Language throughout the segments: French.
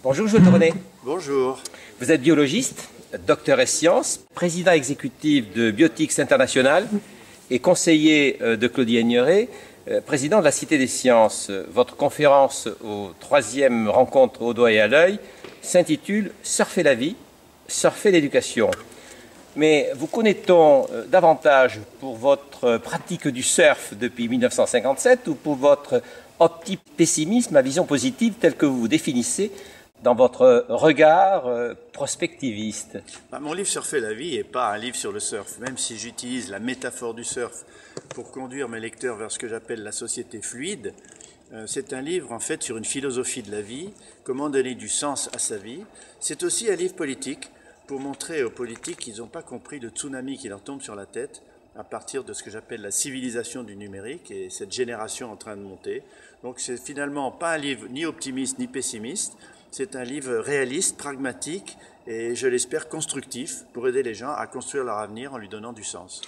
Bonjour Jules René. Bonjour. Vous êtes biologiste, docteur ès sciences, président exécutif de Biotics International et conseiller de Claudie Aigneret, président de la Cité des Sciences. Votre conférence aux 3e rencontres au doigt et à l'œil s'intitule « Surfer la vie, surfer l'éducation ». Mais vous connaît-on davantage pour votre pratique du surf depuis 1957 ou pour votre opti-pessimisme à vision positive tel que vous vous définissez dans votre regard prospectiviste? Mon livre Surfer la vie n'est pas un livre sur le surf, même si j'utilise la métaphore du surf pour conduire mes lecteurs vers ce que j'appelle la société fluide. C'est un livre en fait sur une philosophie de la vie, comment donner du sens à sa vie. C'est aussi un livre politique pour montrer aux politiques qu'ils n'ont pas compris le tsunami qui leur tombe sur la tête à partir de ce que j'appelle la civilisation du numérique et cette génération en train de monter. Donc c'est finalement pas un livre ni optimiste ni pessimiste, c'est un livre réaliste, pragmatique et je l'espère constructif pour aider les gens à construire leur avenir en lui donnant du sens.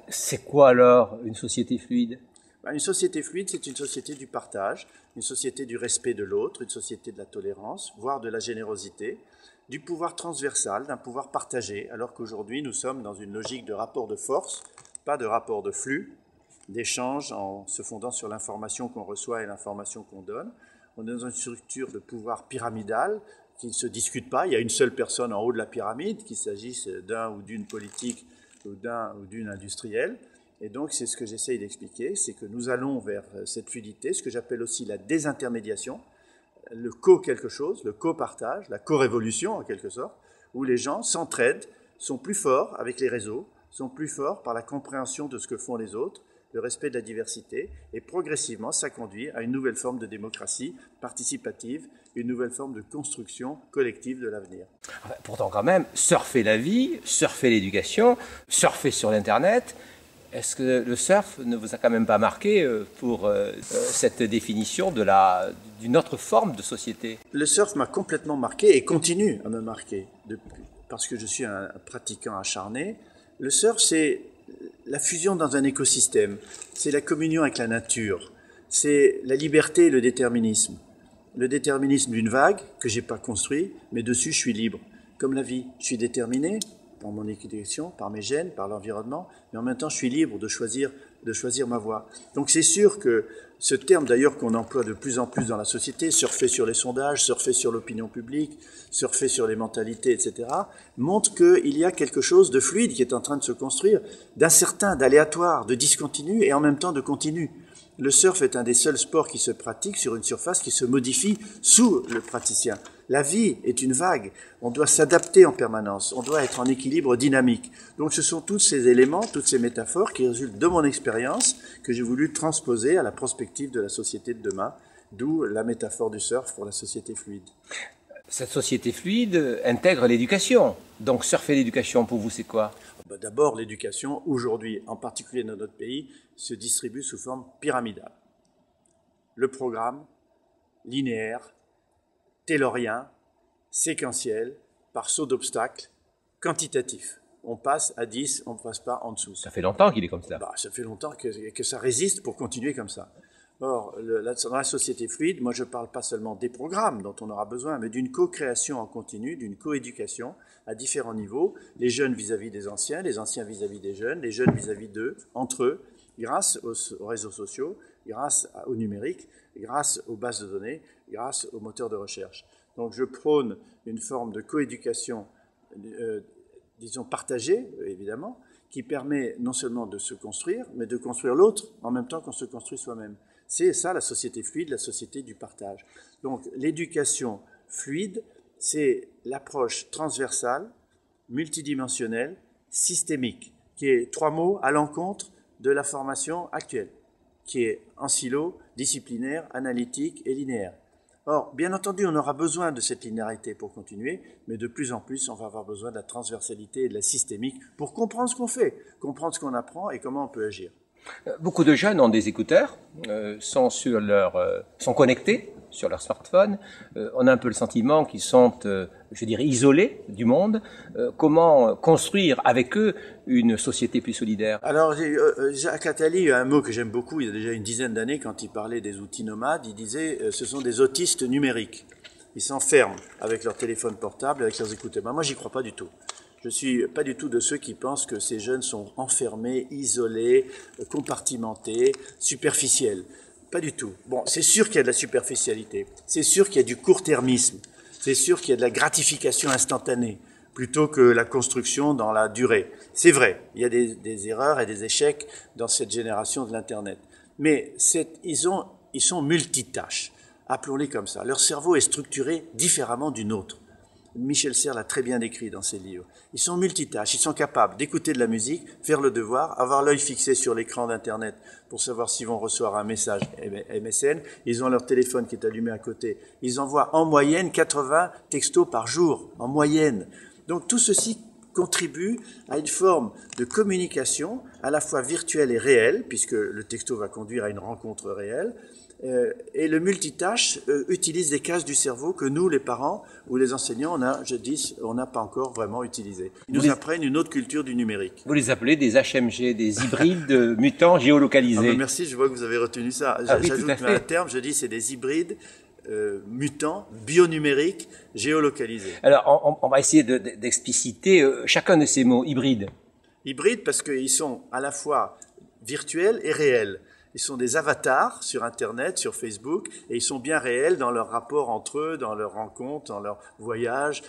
C'est quoi alors une société fluide? Une société fluide, c'est une société du partage, une société du respect de l'autre, une société de la tolérance, voire de la générosité, du pouvoir transversal, d'un pouvoir partagé, alors qu'aujourd'hui nous sommes dans une logique de rapport de force, pas de rapport de flux, d'échange en se fondant sur l'information qu'on reçoit et l'information qu'on donne. On est dans une structure de pouvoir pyramidal qui ne se discute pas. Il y a une seule personne en haut de la pyramide, qu'il s'agisse d'un ou d'une politique ou d'un ou d'une industrielle. Et donc c'est ce que j'essaye d'expliquer, c'est que nous allons vers cette fluidité, ce que j'appelle aussi la désintermédiation, le co-quelque chose, le co-partage, la co-révolution en quelque sorte, où les gens s'entraident, sont plus forts avec les réseaux, sont plus forts par la compréhension de ce que font les autres, le respect de la diversité, et progressivement ça conduit à une nouvelle forme de démocratie participative, une nouvelle forme de construction collective de l'avenir. Pourtant quand même, surfer la vie, surfer l'éducation, surfer sur l'Internet. Est-ce que le surf ne vous a quand même pas marqué pour cette définition d'une autre forme de société? Le surf m'a complètement marqué et continue à me marquer, parce que je suis un pratiquant acharné. Le surf, c'est la fusion dans un écosystème, c'est la communion avec la nature, c'est la liberté et le déterminisme. Le déterminisme d'une vague que je n'ai pas construit, mais dessus je suis libre. Comme la vie, je suis déterminé par mon éducation, par mes gènes, par l'environnement, mais en même temps je suis libre de choisir ma voie. Donc c'est sûr que ce terme d'ailleurs qu'on emploie de plus en plus dans la société, surfer sur les sondages, surfer sur l'opinion publique, surfer sur les mentalités, etc., montre qu'il y a quelque chose de fluide qui est en train de se construire, d'incertain, d'aléatoire, de discontinu et en même temps de continu. Le surf est un des seuls sports qui se pratique sur une surface qui se modifie sous le praticien. La vie est une vague, on doit s'adapter en permanence, on doit être en équilibre dynamique. Donc ce sont tous ces éléments, toutes ces métaphores qui résultent de mon expérience que j'ai voulu transposer à la prospective de la société de demain, d'où la métaphore du surf pour la société fluide. Cette société fluide intègre l'éducation. Donc surfer l'éducation pour vous c'est quoi? D'abord l'éducation aujourd'hui, en particulier dans notre pays, se distribue sous forme pyramidale. Le programme linéaire, taylorien, séquentiel, par saut d'obstacles, quantitatif. On passe à 10, on ne passe pas en dessous. Ça fait longtemps qu'il est comme ça. Ça fait longtemps que ça résiste pour continuer comme ça. Or, dans la société fluide, moi je ne parle pas seulement des programmes dont on aura besoin, mais d'une co-création en continu, d'une co-éducation à différents niveaux, les jeunes vis-à-vis des anciens, les anciens vis-à-vis des jeunes, les jeunes vis-à-vis d'eux, entre eux, grâce aux réseaux sociaux, grâce au numérique, grâce aux bases de données, grâce aux moteurs de recherche. Donc je prône une forme de coéducation, disons partagée, évidemment, qui permet non seulement de se construire, mais de construire l'autre en même temps qu'on se construit soi-même. C'est ça la société fluide, la société du partage. Donc l'éducation fluide, c'est l'approche transversale, multidimensionnelle, systémique, qui est 3 mots à l'encontre de la formation actuelle, qui est en silo, disciplinaire, analytique et linéaire. Or, bien entendu, on aura besoin de cette linéarité pour continuer, mais de plus en plus, on va avoir besoin de la transversalité et de la systémique pour comprendre ce qu'on fait, comprendre ce qu'on apprend et comment on peut agir. Beaucoup de jeunes ont des écouteurs, sont connectés sur leur smartphone. On a un peu le sentiment qu'ils sont, je dirais, isolés du monde. Comment construire avec eux une société plus solidaire? Alors, Jacques Attali a un mot que j'aime beaucoup, il y a déjà une dizaine d'années, quand il parlait des outils nomades, il disait ce sont des autistes numériques. Ils s'enferment avec leur téléphone portable, avec leurs écouteurs. Ben, moi, j'y crois pas du tout. Je suis pas du tout de ceux qui pensent que ces jeunes sont enfermés, isolés, compartimentés, superficiels. Pas du tout. Bon, c'est sûr qu'il y a de la superficialité. C'est sûr qu'il y a du court-termisme. C'est sûr qu'il y a de la gratification instantanée plutôt que la construction dans la durée. C'est vrai, il y a des erreurs et des échecs dans cette génération de l'Internet. Mais ils sont multitâches, appelons-les comme ça. Leur cerveau est structuré différemment du nôtre. Michel Serres l'a très bien décrit dans ses livres. Ils sont multitâches, ils sont capables d'écouter de la musique, faire le devoir, avoir l'œil fixé sur l'écran d'Internet pour savoir s'ils vont recevoir un message MSN. Ils ont leur téléphone qui est allumé à côté. Ils envoient en moyenne 80 textos par jour, en moyenne. Donc tout ceci contribue à une forme de communication à la fois virtuelle et réelle, puisque le texto va conduire à une rencontre réelle. Et le multitâche utilise des cases du cerveau que nous, les parents ou les enseignants, on n'a pas encore vraiment utilisées. Ils nous apprennent une autre culture du numérique. Vous les appelez des HMG, des hybrides mutants géolocalisés. Ah ben merci, je vois que vous avez retenu ça. Oui, j'ajoute un terme, je dis c'est des hybrides mutants, bionumériques, géolocalisés. Alors, on va essayer d'expliciter chacun de ces mots, hybrides. Hybrides parce qu'ils sont à la fois virtuels et réels. Ils sont des avatars sur Internet, sur Facebook, et ils sont bien réels dans leur rapport entre eux, dans leurs rencontres, dans leurs voyages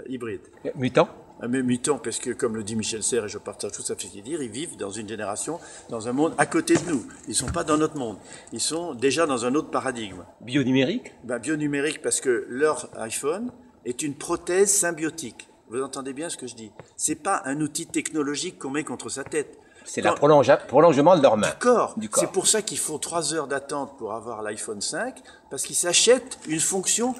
hybrides. Mutants? Mais mutants, parce que, comme le dit Michel Serres, et je partage tout ça, ce qu'il dit, ils vivent dans une génération, dans un monde à côté de nous. Ils ne sont pas dans notre monde. Ils sont déjà dans un autre paradigme. Bionumérique? Bionumérique, parce que leur iPhone est une prothèse symbiotique. Vous entendez bien ce que je dis? C'est pas un outil technologique qu'on met contre sa tête. C'est le prolongement de leur main. Du corps. C'est pour ça qu'il faut 3 heures d'attente pour avoir l'iPhone 5, parce qu'il s'achète une fonction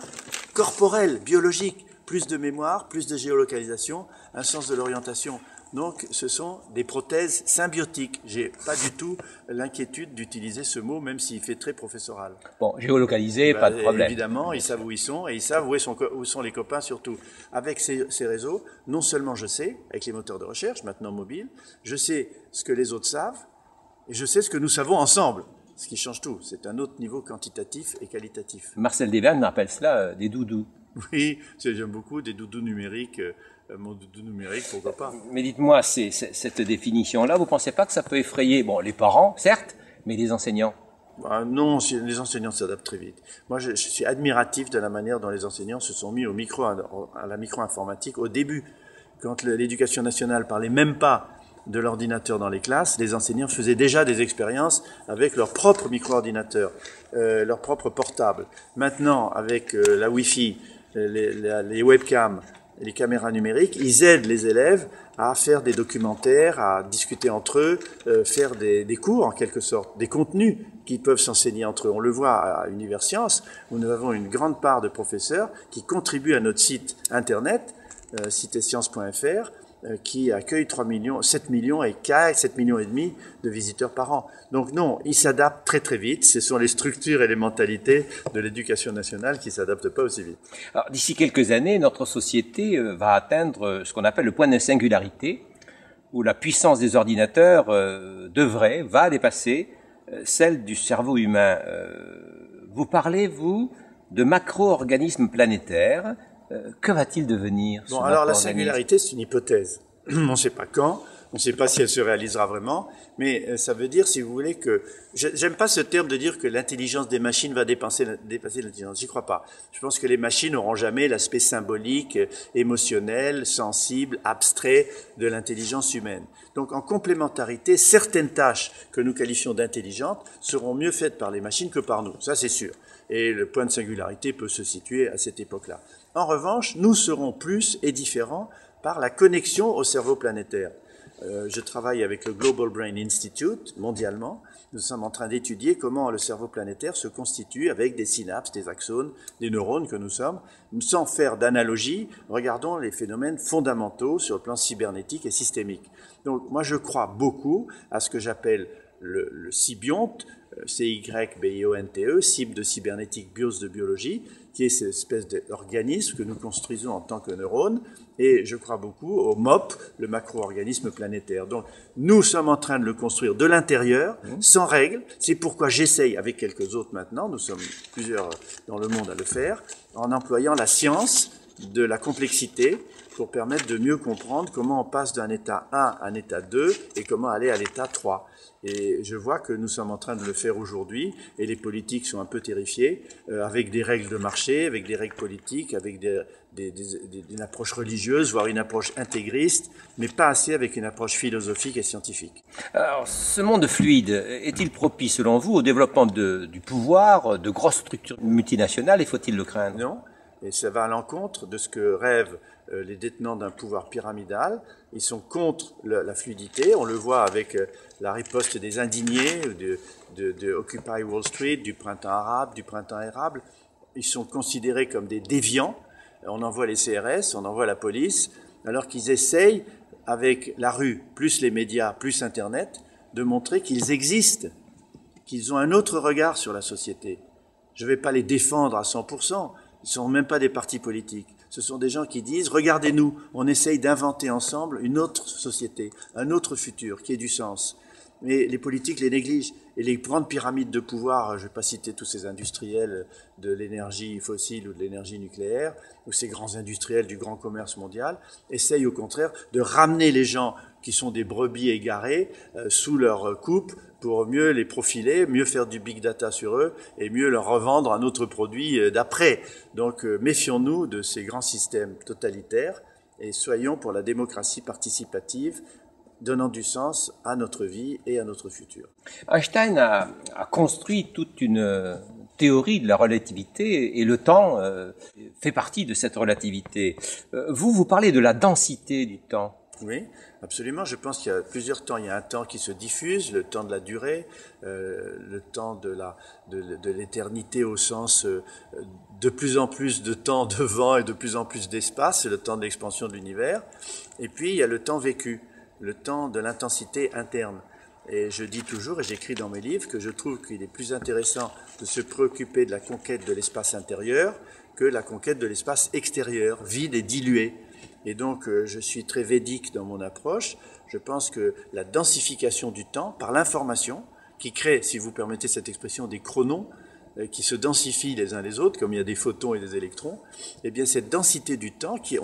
corporelle, biologique. Plus de mémoire, plus de géolocalisation, un sens de l'orientation. Donc, ce sont des prothèses symbiotiques. J'ai pas du tout l'inquiétude d'utiliser ce mot, même s'il fait très professoral. Bon, géolocalisé, pas de problème. Évidemment, ils savent où ils sont, et ils savent où sont les copains surtout. Avec ces réseaux, non seulement je sais, avec les moteurs de recherche, maintenant mobiles, je sais ce que les autres savent, et je sais ce que nous savons ensemble. Ce qui change tout. C'est un autre niveau quantitatif et qualitatif. Marcel Desvergne appelle cela des doudous. Oui, j'aime beaucoup des doudous numériques. Mon doudou numérique, pourquoi pas. Mais dites-moi, cette définition-là, vous ne pensez pas que ça peut effrayer les parents, certes, mais les enseignants? Non, les enseignants s'adaptent très vite. Moi, je suis admiratif de la manière dont les enseignants se sont mis à la micro-informatique au début. Quand l'éducation nationale parlait même pas de l'ordinateur dans les classes, les enseignants faisaient déjà des expériences avec leur propre micro-ordinateur, leur propre portable. Maintenant, avec la Wi-Fi, les webcams, les caméras numériques, ils aident les élèves à faire des documentaires, à discuter entre eux, faire des cours en quelque sorte, des contenus qui peuvent s'enseigner entre eux. On le voit à Univers Sciences, où nous avons une grande part de professeurs qui contribuent à notre site internet, citesciences.fr, qui accueille 7 millions et 7 millions et demi de visiteurs par an. Donc non, ils s'adaptent très très vite. Ce sont les structures et les mentalités de l'éducation nationale qui s'adaptent pas aussi vite. Alors d'ici quelques années, notre société va atteindre ce qu'on appelle le point de singularité, où la puissance des ordinateurs va dépasser celle du cerveau humain. Vous parlez, vous, de macro-organismes planétaires. Que va-t-il devenir? Bon, alors la singularité, c'est une hypothèse. On ne sait pas quand, on ne sait pas si elle se réalisera vraiment, mais ça veut dire, si vous voulez, que... J'aime pas ce terme de dire que l'intelligence des machines va dépasser l'intelligence. J'y crois pas. Je pense que les machines n'auront jamais l'aspect symbolique, émotionnel, sensible, abstrait de l'intelligence humaine. Donc, en complémentarité, certaines tâches que nous qualifions d'intelligentes seront mieux faites par les machines que par nous. Ça, c'est sûr. Et le point de singularité peut se situer à cette époque-là. En revanche, nous serons plus et différents par la connexion au cerveau planétaire. Je travaille avec le Global Brain Institute, mondialement. Nous sommes en train d'étudier comment le cerveau planétaire se constitue avec des synapses, des axones, des neurones que nous sommes. Sans faire d'analogie, regardons les phénomènes fondamentaux sur le plan cybernétique et systémique. Donc moi, je crois beaucoup à ce que j'appelle le Cybionte, CYBIONTE, cible de cybernétique, bios de biologie, qui est cette espèce d'organisme que nous construisons en tant que neurones, et je crois beaucoup au MOP, le macro-organisme planétaire. Donc nous sommes en train de le construire de l'intérieur, sans règles. C'est pourquoi j'essaye, avec quelques autres maintenant, nous sommes plusieurs dans le monde à le faire, en employant la science de la complexité pour permettre de mieux comprendre comment on passe d'un état 1 à un état 2 et comment aller à l'état 3. Et je vois que nous sommes en train de le faire aujourd'hui, et les politiques sont un peu terrifiés, avec des règles de marché, avec des règles politiques, avec une approche religieuse, voire une approche intégriste, mais pas assez avec une approche philosophique et scientifique. Alors, ce monde fluide est-il propice, selon vous, au développement du pouvoir, de grosses structures multinationales, et faut-il le craindre? Non, et ça va à l'encontre de ce que rêvent les détenants d'un pouvoir pyramidal. Ils sont contre la fluidité. On le voit avec la riposte des indignés de Occupy Wall Street, du printemps arabe, du printemps érable. Ils sont considérés comme des déviants. On envoie les CRS, on envoie la police, alors qu'ils essayent, avec la rue, plus les médias, plus Internet, de montrer qu'ils existent, qu'ils ont un autre regard sur la société. Je ne vais pas les défendre à 100%. Ils ne sont même pas des partis politiques. Ce sont des gens qui disent, regardez-nous, on essaye d'inventer ensemble une autre société, un autre futur qui ait du sens. Mais les politiques les négligent. Et les grandes pyramides de pouvoir, je ne vais pas citer tous ces industriels de l'énergie fossile ou de l'énergie nucléaire, ou ces grands industriels du grand commerce mondial, essayent au contraire de ramener les gens qui sont des brebis égarées sous leur coupe pour mieux les profiler, mieux faire du big data sur eux et mieux leur revendre un autre produit d'après. Donc méfions-nous de ces grands systèmes totalitaires et soyons pour la démocratie participative, donnant du sens à notre vie et à notre futur. Einstein a construit toute une théorie de la relativité, et le temps fait partie de cette relativité. Vous parlez de la densité du temps. Oui, absolument. Je pense qu'il y a plusieurs temps. Il y a un temps qui se diffuse, le temps de la durée, le temps de l'éternité au sens de plus en plus de temps devant et de plus en plus d'espace, c'est le temps de l'expansion de l'univers. Et puis il y a le temps vécu, le temps de l'intensité interne. Et je dis toujours, et j'écris dans mes livres, que je trouve qu'il est plus intéressant de se préoccuper de la conquête de l'espace intérieur que la conquête de l'espace extérieur, vide et dilué. Et donc, je suis très védique dans mon approche. Je pense que la densification du temps par l'information, qui crée, si vous permettez cette expression, des chronons, qui se densifient les uns les autres, comme il y a des photons et des électrons, eh bien cette densité du temps, il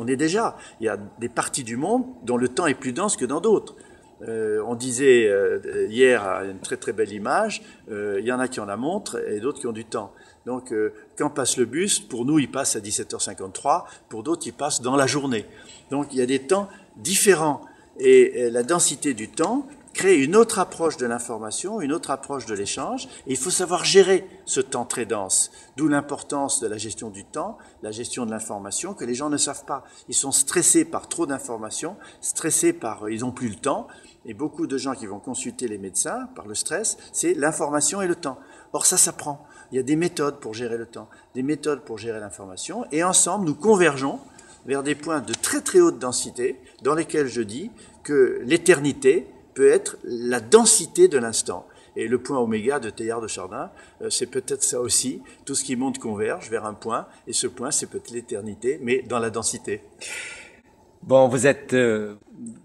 y a des parties du monde dont le temps est plus dense que dans d'autres. On disait hier une très très belle image, il y en a qui ont la montre et d'autres qui ont du temps. Donc quand passe le bus, pour nous il passe à 17h53, pour d'autres il passe dans la journée. Donc il y a des temps différents et la densité du temps crée une autre approche de l'information, une autre approche de l'échange, et il faut savoir gérer ce temps très dense. D'où l'importance de la gestion du temps, la gestion de l'information, que les gens ne savent pas. Ils sont stressés par trop d'informations, stressés par ils n'ont plus le temps, et beaucoup de gens qui vont consulter les médecins par le stress, c'est l'information et le temps. Or ça s'apprend. Il y a des méthodes pour gérer le temps, des méthodes pour gérer l'information, et ensemble nous convergeons vers des points de très très haute densité, dans lesquels je dis que l'éternité peut être la densité de l'instant. Et le point oméga de Teilhard de Chardin, c'est peut-être ça aussi. Tout ce qui monte converge vers un point, et ce point, c'est peut-être l'éternité, mais dans la densité. Bon, vous êtes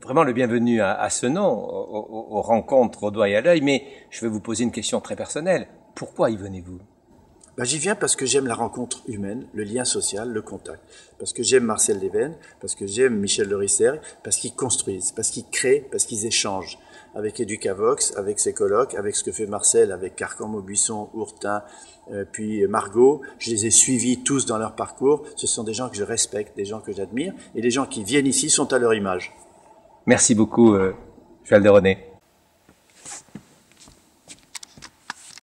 vraiment le bienvenu à ce nom, aux rencontres au doigt et à l'œil, mais je vais vous poser une question très personnelle. Pourquoi y venez-vous ? J'y viens parce que j'aime la rencontre humaine, le lien social, le contact. Parce que j'aime Marcel Déven, parce que j'aime Michel de Rissergues, parce qu'ils construisent, parce qu'ils créent, parce qu'ils échangent. Avec Educavox, avec ses colloques, avec ce que fait Marcel, avec Carcan, Maubuisson, Ourtin, puis Margot. Je les ai suivis tous dans leur parcours. Ce sont des gens que je respecte, des gens que j'admire, et les gens qui viennent ici sont à leur image. Merci beaucoup, Joël Deronay.